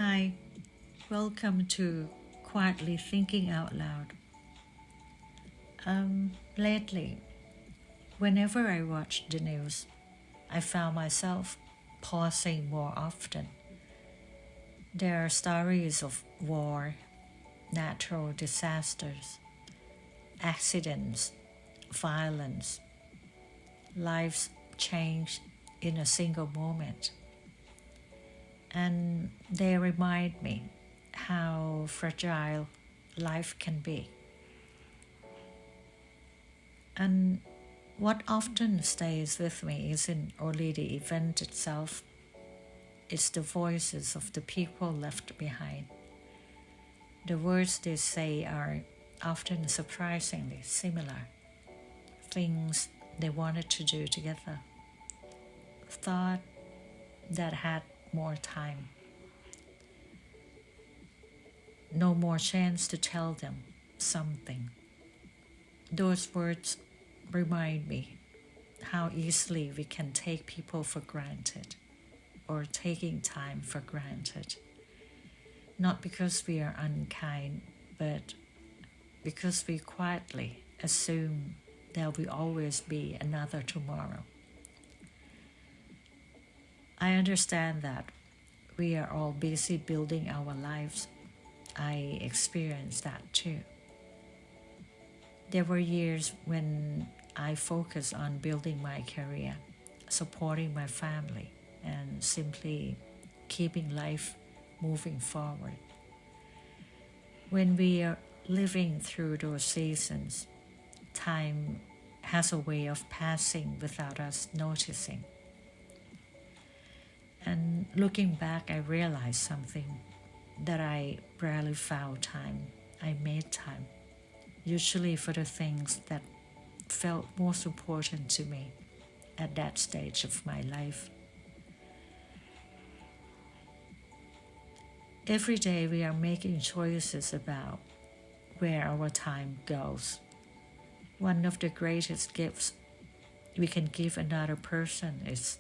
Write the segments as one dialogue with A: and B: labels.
A: Hi, welcome to Quietly Thinking Out Loud. Lately, whenever I watch the news, I found myself pausing more often. There are stories of war, natural disasters, accidents, violence, lives changed in a single moment. And they remind me how fragile life can be. And what often stays with me isn't only the event itself, it's the voices of the people left behind. The words they say are often surprisingly similar. Things they wanted to do together, thought that had more time, no more chance to tell them something. Those words remind me how easily we can take people for granted or taking time for granted. Not because we are unkind, but because we quietly assume there will always be another tomorrow. I understand that we are all busy building our lives. I experienced that too. There were years when I focused on building my career, supporting my family, and simply keeping life moving forward. When we are living through those seasons, time has a way of passing without us noticing. And looking back, I realized something that I rarely found time. I made time, usually for the things that felt most important to me at that stage of my life. Every day we are making choices about where our time goes. One of the greatest gifts we can give another person is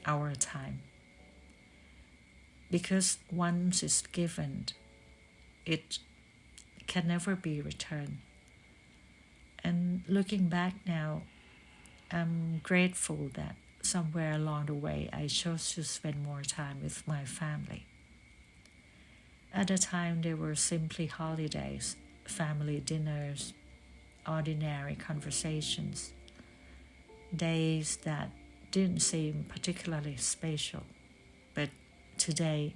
A: our time. Because once it's given, it can never be returned. And looking back now, I'm grateful that somewhere along the way I chose to spend more time with my family. At the time, they were simply holidays, family dinners, ordinary conversations, days that didn't seem particularly special, but today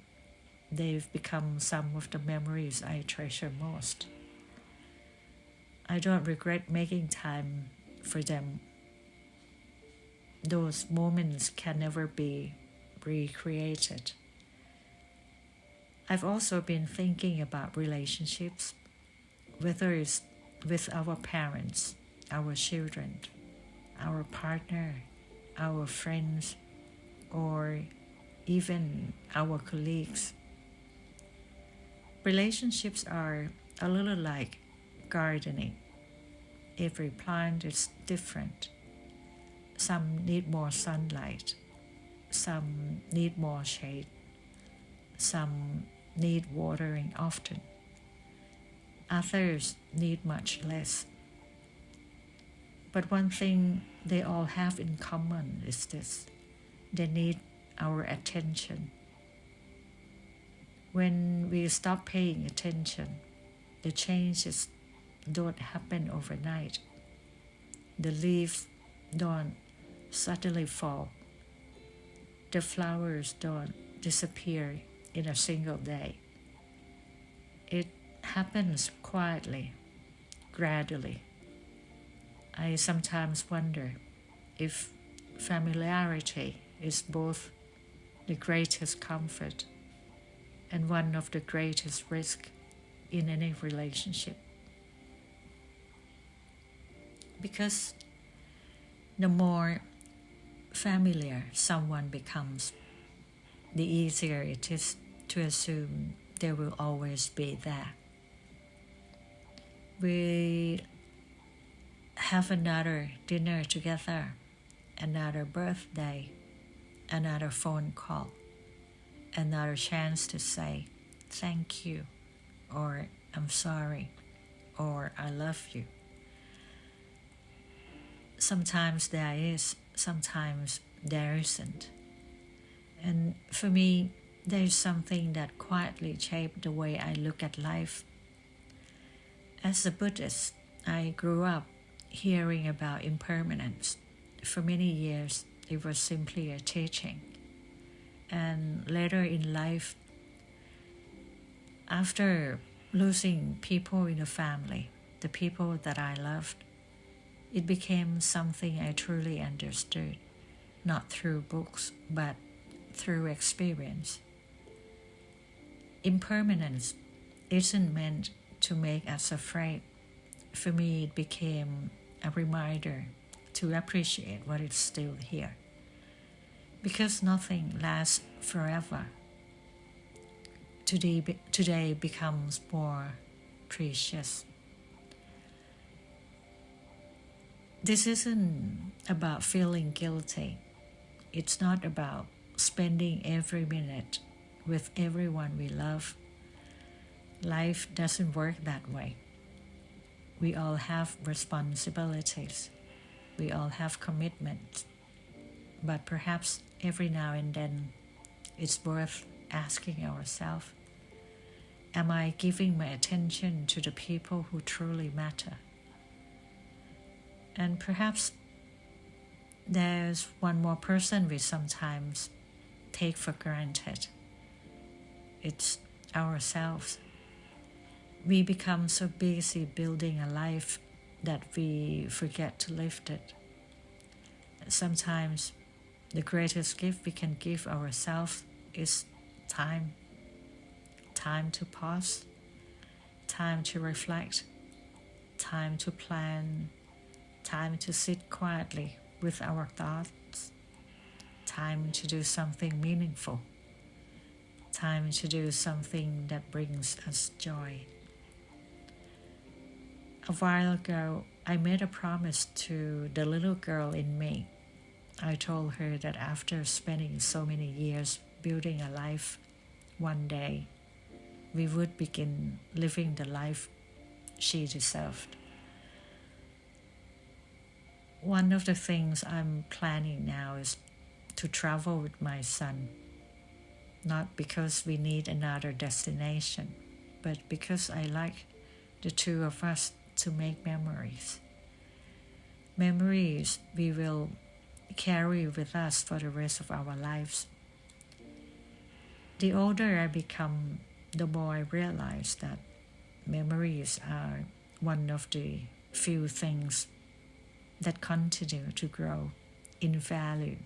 A: they've become some of the memories I treasure most. I don't regret making time for them. Those moments can never be recreated. I've also been thinking about relationships, whether it's with our parents, our children, our partner, our friends, or even our colleagues. Relationships are a little like gardening. Every plant is different. Some need more sunlight, some need more shade, some need watering often, others need much less. But one thing they all have in common is this: they need our attention. When we stop paying attention, the changes don't happen overnight. The leaves don't suddenly fall. The flowers don't disappear in a single day. It happens quietly, gradually. I sometimes wonder if familiarity is both the greatest comfort and one of the greatest risks in any relationship. Because the more familiar someone becomes, the easier it is to assume they will always be there. We have another dinner together, another birthday, another phone call, another chance to say, thank you, or I'm sorry, or I love you. Sometimes there is, sometimes there isn't. And for me, there's something that quietly shaped the way I look at life. As a Buddhist, I grew up hearing about impermanence. For many years, it was simply a teaching. And later in life, after losing people in the family, the people that I loved, it became something I truly understood, not through books, but through experience. Impermanence isn't meant to make us afraid. For me, it became a reminder to appreciate what is still here. Because nothing lasts forever, today becomes more precious. This isn't about feeling guilty. It's not about spending every minute with everyone we love. Life doesn't work that way. We all have responsibilities. We all have commitments. But perhaps every now and then it's worth asking ourselves, am I giving my attention to the people who truly matter? And perhaps there's one more person we sometimes take for granted. It's ourselves. We become so busy building a life that we forget to live it. Sometimes the greatest gift we can give ourselves is time. Time to pause, time to reflect, time to plan, time to sit quietly with our thoughts, time to do something meaningful, time to do something that brings us joy. A while ago, I made a promise to the little girl in me. I told her that after spending so many years building a life, one day we would begin living the life she deserved. One of the things I'm planning now is to travel with my son, not because we need another destination, but because I like the two of us to make memories. Memories we will carry with us for the rest of our lives. The older I become, the more I realize that memories are one of the few things that continue to grow in value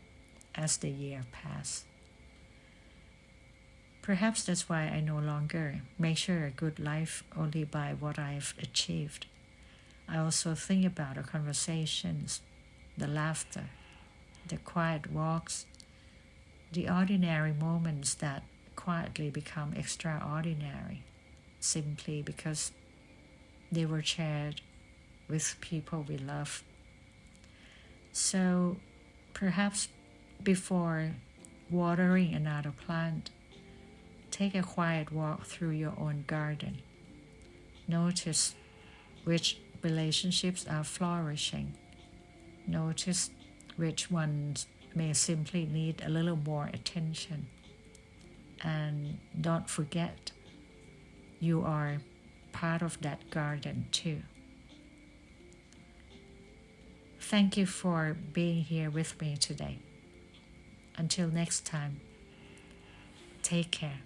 A: as the year pass. Perhaps that's why I no longer measure a good life only by what I've achieved. I also think about the conversations, the laughter, the quiet walks, the ordinary moments that quietly become extraordinary simply because they were shared with people we love. So perhaps before watering another plant, take a quiet walk through your own garden. Notice which relationships are flourishing. Notice which ones may simply need a little more attention. And don't forget, you are part of that garden too. Thank you for being here with me today. Until next time, take care.